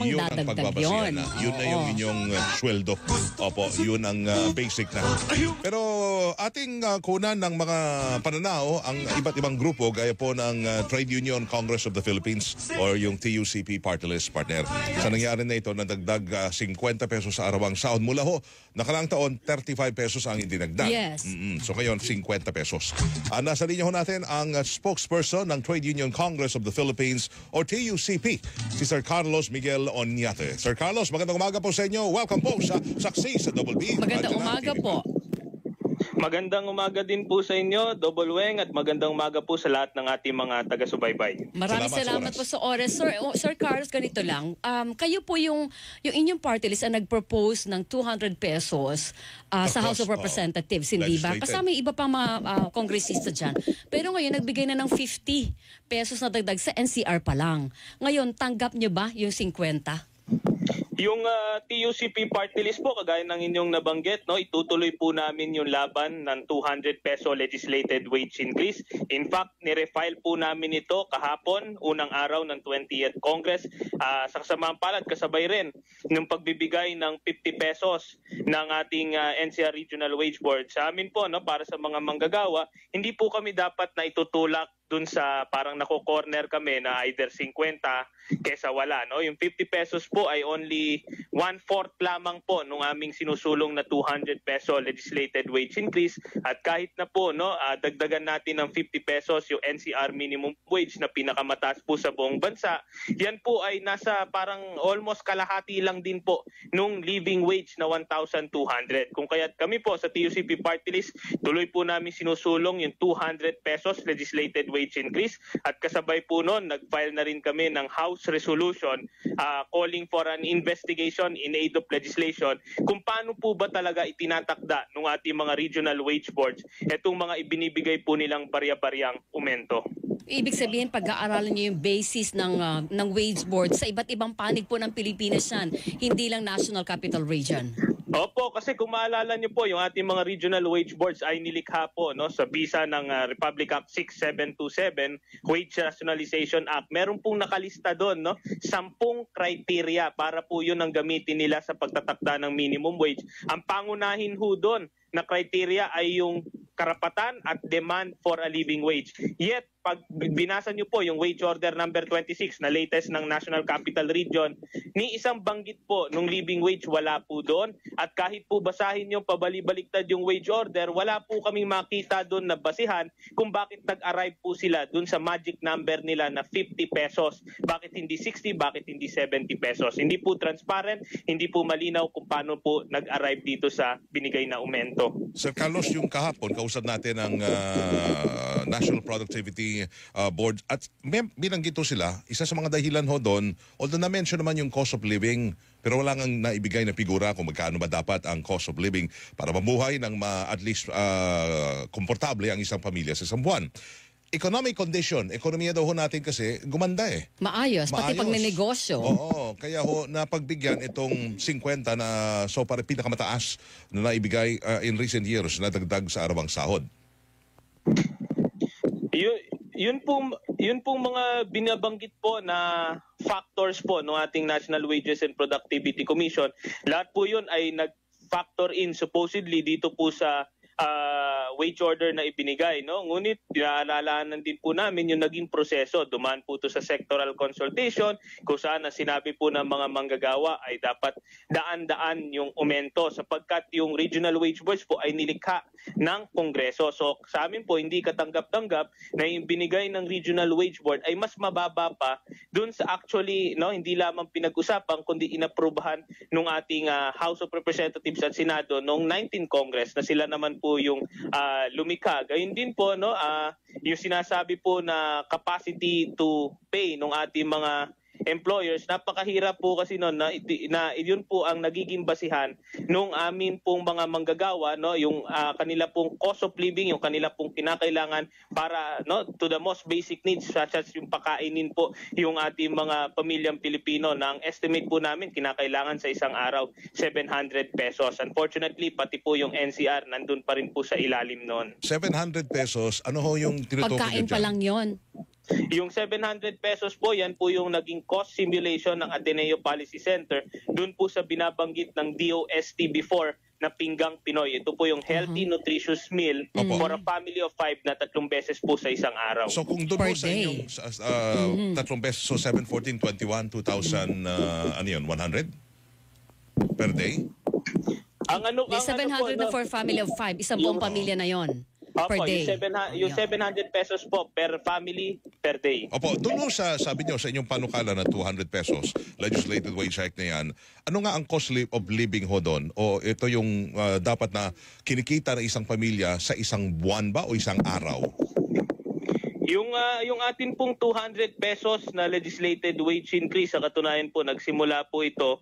malamang yun ang dadagdag pagbabasihan yun. na. Yun na yung inyong sweldo. Opo, yun ang basic na. Pero ating kunan ng mga pananaw ang iba't ibang grupo gaya po ng Trade Union Congress of the Philippines or yung TUCP Party List partner. Sa nangyari na ito, nadagdag 50 pesos sa arawang sahod. Mula ho, nakaraang taon, 35 pesos ang idinagdag. Yes. So ngayon, 50 pesos. Nasa linya ho natin ang spokesperson ng Trade Union Congress of the Philippines or TUCP, si Sir Carlos Miguel Oñate. Sir Carlos, magandang umaga po sa inyo. Welcome po sa Saksi sa Double B. Magandang umaga po. Magandang umaga din po sa inyo, Double Weng, at magandang umaga po sa lahat ng ating mga taga-subaybay. Maraming salamat po sa oras. Sir Carlos, ganito lang. Kayo po yung inyong party list ang nag-propose ng 200 pesos sa House of Representatives, hindi ba? Kasama yung iba pang mga kongresista dyan. Pero ngayon, nagbigay na ng 50 pesos na dagdag sa NCR pa lang. Ngayon, tanggap nyo ba yung 50? Yung TUCP party list po, kagaya ng inyong nabanggit, no, itutuloy po namin yung laban ng 200 peso legislated wage increase. In fact, nirefile po namin ito kahapon, unang araw ng 20th Congress. Sa kasamang palad, kasabay rin ng pagbibigay ng 50 pesos ng ating NCR Regional Wage Board. Sa amin po, no, para sa mga manggagawa, hindi po kami dapat na itutulak dun sa parang nako-corner kami na either 50 kesa wala, no? Yung 50 pesos po ay only 1/4 lamang po nung aming sinusulong na 200 peso legislated wage increase, at kahit na po, no, dagdagan natin ng 50 pesos yung NCR minimum wage na pinakamataas po sa buong bansa, yan po ay nasa parang almost kalahati lang din po nung living wage na 1,200. Kung kaya't kami po sa TUCP party list, tuloy po namin sinusulong yung 200 pesos legislated wage increase, at kasabay po noon, nag-file na rin kami ng House Resolution calling for an investigation in aid of legislation kung paano po ba talaga itinatakda ng ating mga regional wage boards itong mga ibinibigay po nilang barya-baryang aumento. Ibig sabihin, pag-aaralan niyo yung basis ng wage board sa iba't ibang panig po ng Pilipinas yan, hindi lang National Capital Region. Opo, kasi kung maalala niyo po, yung ating mga regional wage boards ay nilikha po, no, sa bisa ng Republic Act 6727, Wage Rationalization Act. Meron pong nakalista doon, no, 10 criteria para po yun ang gamitin nila sa pagtatakda ng minimum wage. Ang pangunahin ho doon na criteria ay yung karapatan at demand for a living wage. Yet, pag binasa nyo po yung wage order number 26 na latest ng National Capital Region, ni isang banggit po nung living wage wala po doon. At kahit po basahin nyo pabali-baliktad yung wage order, wala po kaming makita doon na basihan kung bakit nag-arrive po sila doon sa magic number nila na 50 pesos. Bakit hindi 60, bakit hindi 70 pesos? Hindi po transparent, hindi po malinaw kung paano po nag-arrive dito sa binigay na aumento. Sir Carlos, yung kahapon, kausap natin ang National Productivity Board at binanggit sila, isa sa mga dahilan ho doon, although na-mention naman yung cost of living, pero wala nang naibigay na figura kung magkano ba dapat ang cost of living para mabuhay ng at least komportable ang isang pamilya sa isang buwan. Economic condition, ekonomiya daw ho natin kasi gumanda eh. Maayos, pati pag ninegosyo. Oo, kaya ho napagbigyan itong 50 na so para pinakamataas na naibigay in recent years na dagdag sa arawang sahod. Yun pong mga binabanggit po na factors po ng ating National Wages and Productivity Commission. Lahat po yun ay nag-factor in supposedly dito po sa wage order na ibinigay, no? Ngunit pinaalalahanan din po namin yung naging proseso. Dumaan po ito sa sectoral consultation kung saan na sinabi po ng mga manggagawa ay dapat daan-daan yung aumento sapagkat yung regional wage boards po ay nilikha ng Kongreso. So sa amin po hindi katanggap-tanggap na yung binigay ng regional wage board ay mas mababa pa dun sa actually, no, hindi lamang pinag-usapan kundi inaprubahan ng ating House of Representatives at Senado noong 19th Congress na sila naman po yung lumikha. Gayun din po, no, yung sinasabi po na capacity to pay ng ating mga employers, napakahirap po kasi noon na yun po ang nagiging basihan nung amin pong mga manggagawa, no, yung kanila pong cost of living, yung kanila pong kinakailangan para, no, to the most basic needs such as yung pakainin po yung ating mga pamilyang Pilipino na ang estimate po namin kinakailangan sa isang araw 700 pesos. Unfortunately, pati po yung NCR nandun pa rin po sa ilalim noon. 700 pesos, ano ho yung tinutukoy pagkain pa lang yon. Yung 700 pesos po, yan po yung naging cost simulation ng Ateneo Policy Center doon po sa binabanggit ng DOST before na Pinggang Pinoy. Ito po yung healthy, nutritious meal for a family of 5 na 3 beses po sa isang araw. So kung doon Per po sa day. inyong 3 beses, so 7, 14, 21, 2,000, ano yun, 100 per day? Ang ano, May 700 na for family of 5. Isang buong pamilya na yon per Opo, day. yung 700 pesos po per family per day. Opo, doon sa sabi nyo sa inyong panukala na 200 pesos, legislated wage hike na yan, ano nga ang cost of living ho doon? O ito yung dapat na kinikita ng isang pamilya sa isang buwan ba o isang araw? Yung atin pong 200 pesos na legislated wage increase, sa katunayan po nagsimula po ito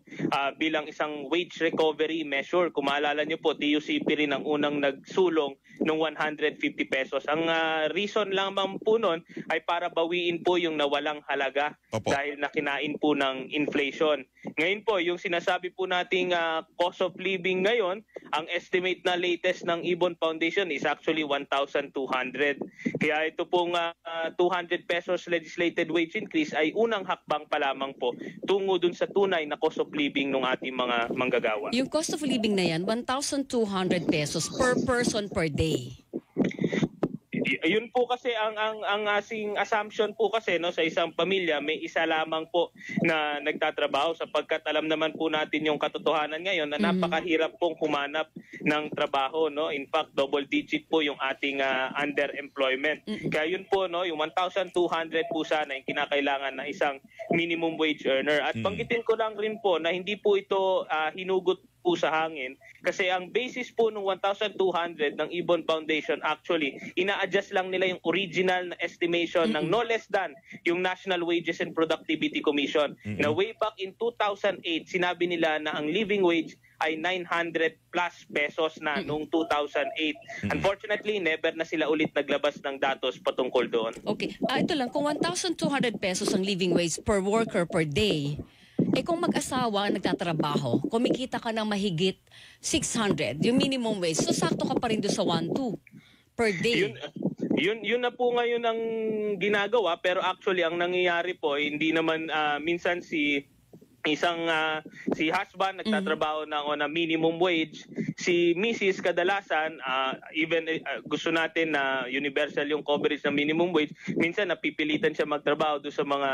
bilang isang wage recovery measure. Kung maalala nyo po, TUCP rin ang unang nagsulong ng 150 pesos. Ang reason lamang po nun ay para bawiin po yung nawalang halaga dahil nakinain po ng inflation. Ngayon po, yung sinasabi po nating cost of living ngayon, ang estimate na latest ng Ibon Foundation is actually 1,200. Kaya ito pong 200 pesos legislated wage increase ay unang hakbang pa lamang po tungo dun sa tunay na cost of living ng ating mga manggagawa. Yung cost of living na yan, 1,200 pesos per person per day. Yun po kasi ang asing assumption po kasi no, sa isang pamilya may isa lamang po na nagtatrabaho, sapagkat alam naman po natin yung katotohanan ngayon na napakahirap pong humanap ng trabaho, no. In fact, double digit po yung ating underemployment. Kaya yun po, no, yung 1,200 po sana yung kinakailangan na isang minimum wage earner. At banggitin ko lang rin po na hindi po ito hinugot po sa hangin, kasi ang basis po ng 1,200 ng Ibon Foundation, actually ina-adjust lang nila yung original na estimation ng no less than yung National Wages and Productivity Commission na way back in 2008 sinabi nila na ang living wage ay 900 plus pesos na noong 2008. Unfortunately, never na sila ulit naglabas ng datos patungkol doon. Okay. Ito lang, kung 1,200 pesos ang living wage per worker per day, kung mag-asawa ang nagtatrabaho, kumikita ka ng mahigit 600, yung minimum wage, so sakto ka pa rin doon sa 1,200 per day. Yun na po ngayon ang ginagawa, pero actually ang nangyayari po, hindi naman minsan si husband nagtatrabaho on a minimum wage, si Mrs. kadalasan even gusto natin na universal yung coverage ng minimum wage, minsan napipilitan siya magtrabaho doon sa mga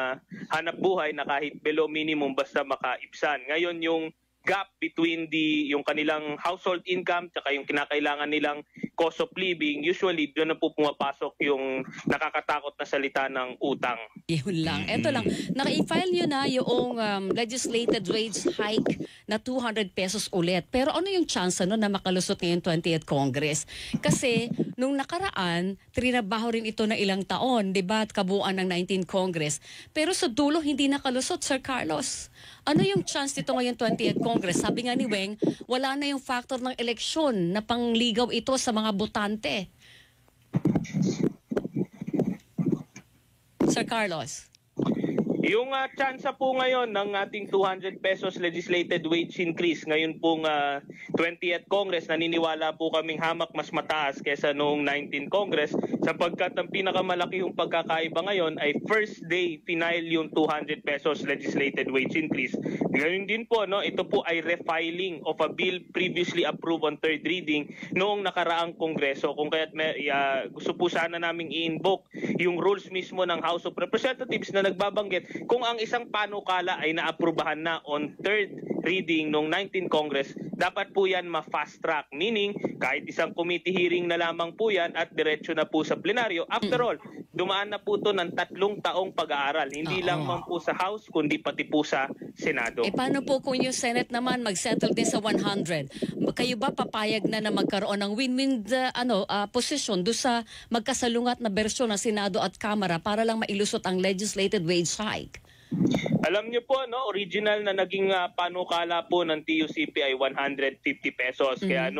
hanap buhay na kahit below minimum basta makaipsan. Ngayon yung gap between yung kanilang household income tsaka yung kinakailangan nilang cost of living, usually doon na po pumapasok yung nakakatakot na salita ng utang. Yun lang. Ito lang, naka-file nyo na yung legislated wage hike na 200 pesos ulit. Pero ano yung chance na makalusot ngayong 20th Congress? Kasi nung nakaraan, trinabaho rin ito na ilang taon, di ba? At kabuuan ng 19th Congress. Pero sa dulo, hindi nakalusot, Sir Carlos. Ano yung chance nito ngayong 20th Congress? Sabi nga ni Weng, wala na yung factor ng eleksyon na pangligaw ito sa mga botante. Sir Carlos. Yung tsansa po ngayon ng ating 200 pesos legislated wage increase ngayon pong 20th Congress, naniniwala po kaming hamak mas mataas kesa noong 19th Congress, sapagkat ang pinakamalaki yung pagkakaiba ngayon ay first day final yung 200 pesos legislated wage increase. Ngayon din po, no, ito po ay refiling of a bill previously approved on third reading noong nakaraang Kongreso, kung kaya't gusto po sana naming i-invoke yung rules mismo ng House of Representatives na nagbabanggit kung ang isang panukala ay naaprubahan na on third reading noong 19th Congress, dapat po yan ma-fast track. Meaning, kahit isang committee hearing na lamang po yan at diretso na po sa plenaryo. After all, dumaan na po ito ng 3 taong pag-aaral. Hindi lamang po sa House, kundi pati po sa Senado. Paano po kung yung Senate naman mag-settle din sa 100? Kayo ba papayag na magkaroon ng win-win position doon sa magkasalungat na bersyon ng Senado at Kamara para lang mailusot ang legislated wage hike? Alam niyo po, no, original na naging panukala po ng TUCP ay 150 pesos. Kaya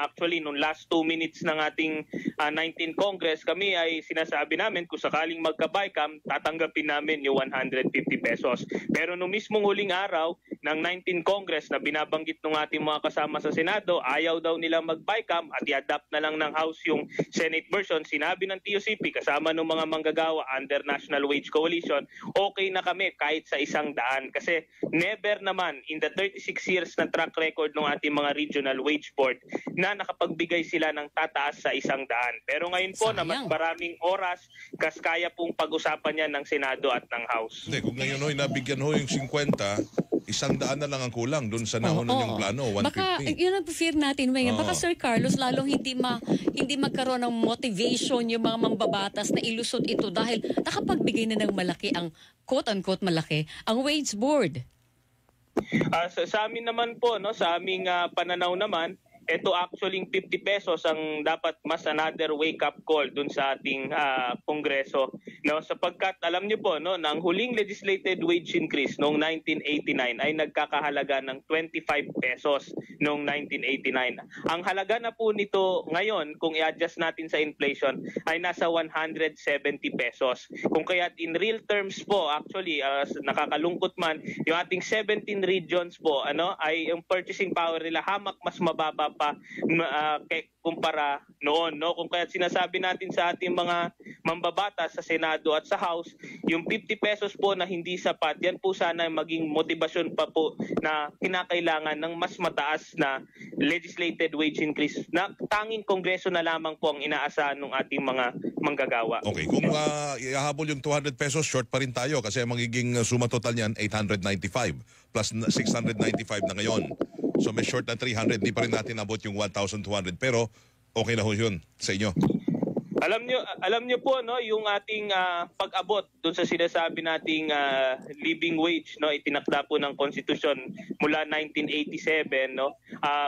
actually nung last 2 minutes ng ating 19th Congress, kami ay sinasabi namin kung sakaling magka-BICAM, tatanggapin namin yung 150 pesos. Pero nung mismong huling araw, ng 19 Congress na binabanggit ng ating mga kasama sa Senado, ayaw daw nilang mag-BICAM at i-adapt na lang ng House yung Senate version. Sinabi ng TUCP kasama ng mga manggagawa under National Wage Coalition, okay na kami kahit sa 100 kasi never naman in the 36 years na track record ng ating mga regional wage board na nakapagbigay sila ng tataas sa 100. Pero ngayon po na mas maraming oras, kaya pong pag-usapan yan ng Senado at ng House. Hindi, kung ngayon nabigyan yung 50, 100 na lang ang kulang doon sa nauna niyang plano, 150. Baka yun ang fear natin ngayon. Baka Sir Carlos lalong hindi magkaroon ng motivation yung mga mambabatas na ilusot ito dahil nakapagbigay na ng malaki ang quote-unquote malaki ang wage board. Sa amin naman po, no, sa aming pananaw naman, ito actually 50 pesos ang dapat mas another wake-up call dun sa ating Kongreso. No, sapagkat alam niyo po, no, na ang huling legislated wage increase noong 1989 ay nagkakahalaga ng 25 pesos noong 1989. Ang halaga na po nito ngayon, kung i-adjust natin sa inflation, ay nasa 170 pesos. Kung kaya in real terms po, actually, nakakalungkot man, yung ating 17 regions po, ay yung purchasing power nila hamak mas mababa pa kumpara noon, no? Kung kaya sinasabi natin sa ating mga mambabatas sa Senado at sa House, yung 50 pesos po na hindi sapat, yan po sana maging motibasyon pa po na kinakailangan ng mas mataas na legislated wage increase na tanging Kongreso na lamang po ang inaasahan ng ating mga manggagawa. Okay, kung ihahabol yung 200 pesos, short pa rin tayo kasi magiging suma total niyan 895 plus 695 na ngayon. So may short na 300, di pa rin natin abot yung 1,200 pero okay na ho yun sa inyo. Alam niyo po, no, yung ating pag-abot doon sa sinasabi nating living wage, no, itinakda po ng konstitusyon mula 1987, no.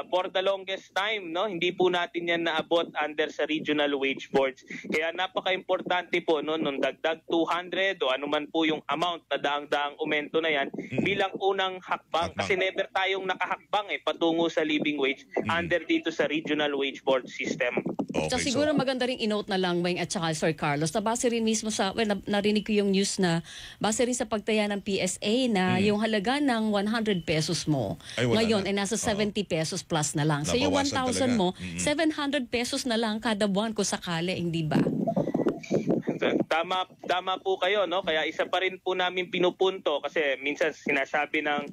For the longest time, no, hindi po natin yan naabot under sa regional wage boards. Kaya napaka-importante po, no, nung dagdag 200 o anuman po yung amount na daang-daang aumento na yan bilang unang hakbang. Kasi never tayong nakahakbang patungo sa living wage under dito sa regional wage board system. Okay, so siguro maganda rin i-note na lang, Weng at saka Sir Carlos, na base rin mismo sa, narinig ko yung news na base rin sa pagtaya ng PSA na yung halaga ng 100 pesos mo ngayon ay nasa 70 pesos plus na lang. So yung 1,000 mo, 700 pesos na lang kada buwan kung sakali, hindi ba? Tama po kayo, no? Kaya isa pa rin po namin pinupunto kasi minsan sinasabi ng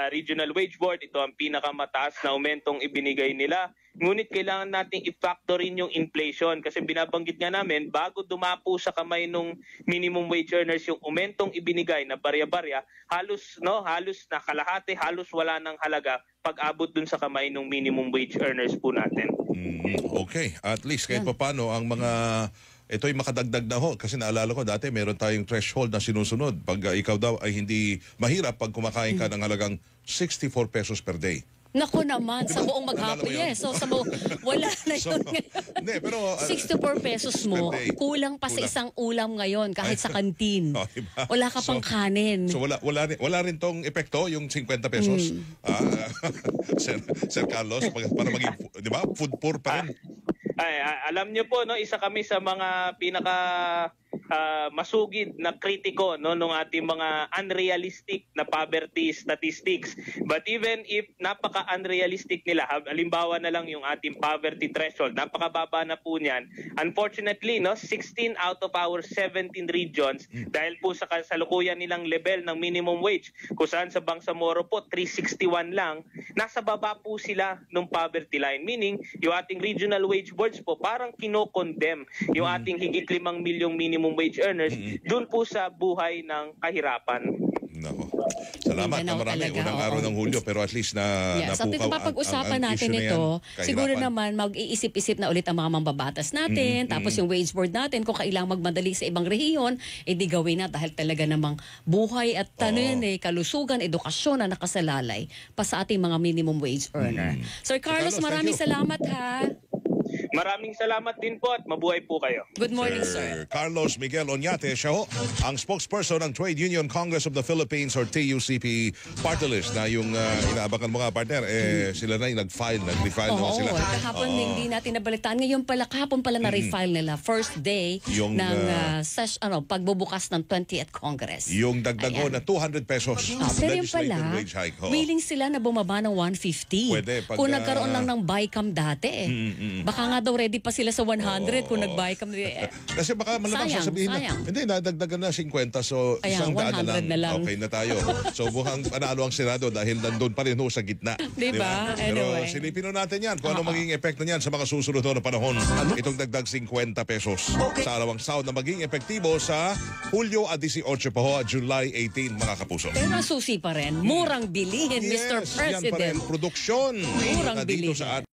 Regional Wage Board, ito ang pinakamataas na aumentong ibinigay nila. Ngunit kailangan nating i-factor in yung inflation kasi binabanggit nga namin bago dumapo sa kamay ng minimum wage earners yung aumentong ibinigay na barya-barya, halos na kalahati, halos wala ng halaga pag-abot dun sa kamay ng minimum wage earners po natin. Okay, at least kahit paano ang mga ito ay makadagdag na ho kasi naalala ko dati meron tayong threshold na sinusunod pag ikaw daw ay hindi mahirap pag kumakain ka ng halagang 64 pesos per day. Nako naman, sa buong maghapon. Yes, so sa buong, wala na yun Hindi, pero 64 pesos mo, kulang pa sa isang ulam ngayon kahit sa kantin. Diba? Wala ka pang kanin. So wala rin tong epekto yung 50 pesos. Sir Carlos, para maging, di ba, food poor pa rin. Alam niyo po, no, isa kami sa mga pinaka masugid na kritiko, no, ng ating mga unrealistic na poverty statistics. But even if napaka-unrealistic nila, halimbawa na lang yung ating poverty threshold, napakababa na po niyan. Unfortunately, no, 16 out of our 17 regions, dahil po sa kasalukuyan nilang level ng minimum wage, kung saan sa Bangsamoro po 361 lang, nasa baba po sila ng poverty line. Meaning, yung ating regional wage boards po parang kino-condemn yung ating higit 5 milyong minimum wage earners doon po sa buhay ng kahirapan. Nako. Salamat na marami. Unang araw ng Hulyo pero at least na napukaw ang pag-usapan natin ito. Siguro naman mag-iisip-isip na ulit ang mga mambabatas natin. Tapos yung wage board natin kung kailangang magmadali sa ibang rehiyon, di gawin na dahil talaga namang buhay at kalusugan, edukasyon na nakasalalay pa sa ating mga minimum wage earner. Sir Carlos, maraming salamat ha. Maraming salamat din po at mabuhay po kayo. Good morning, sir. Carlos Miguel Oñate, siya ho, ang spokesperson ng Trade Union Congress of the Philippines or TUCP party list na yung inaabakan mga partner, sila na yung nag-refile naman sila. Kahapon hindi natin nabalitaan. Ngayon pala, kahapon pala na-refile nila. First day Yung, ng pagbubukas ng 20th Congress. Yung dagdag ho na 200 pesos. Pero yung legislated pala, wage hike. ho. willing sila na bumaba ng 150. Pwede, pag, kung nagkaroon lang ng BICAM dati Baka nga daw ready pa sila sa 100 kung nag-BICAM. Kasi baka malamang Sayang, sasabihin sayang. na, hindi, nadagdagan na 50, so Ayan, 100 na lang. Okay na tayo. So mukhang panalo ang Senado dahil nandun pa rin ho sa gitna. Diba? Pero Anyway. silipin ho natin yan kung ano magiging epekto niyan sa mga susunod na panahon. Itong dagdag 50 pesos sa arawang sahod na maging epektibo sa Hulyo 18 pa ho at July 18, mga kapuso. Pero ang susi pa rin, murang bilihin, Mr. Yes, yan pa rin. President. Produksyon Murang na dito bilihin. sa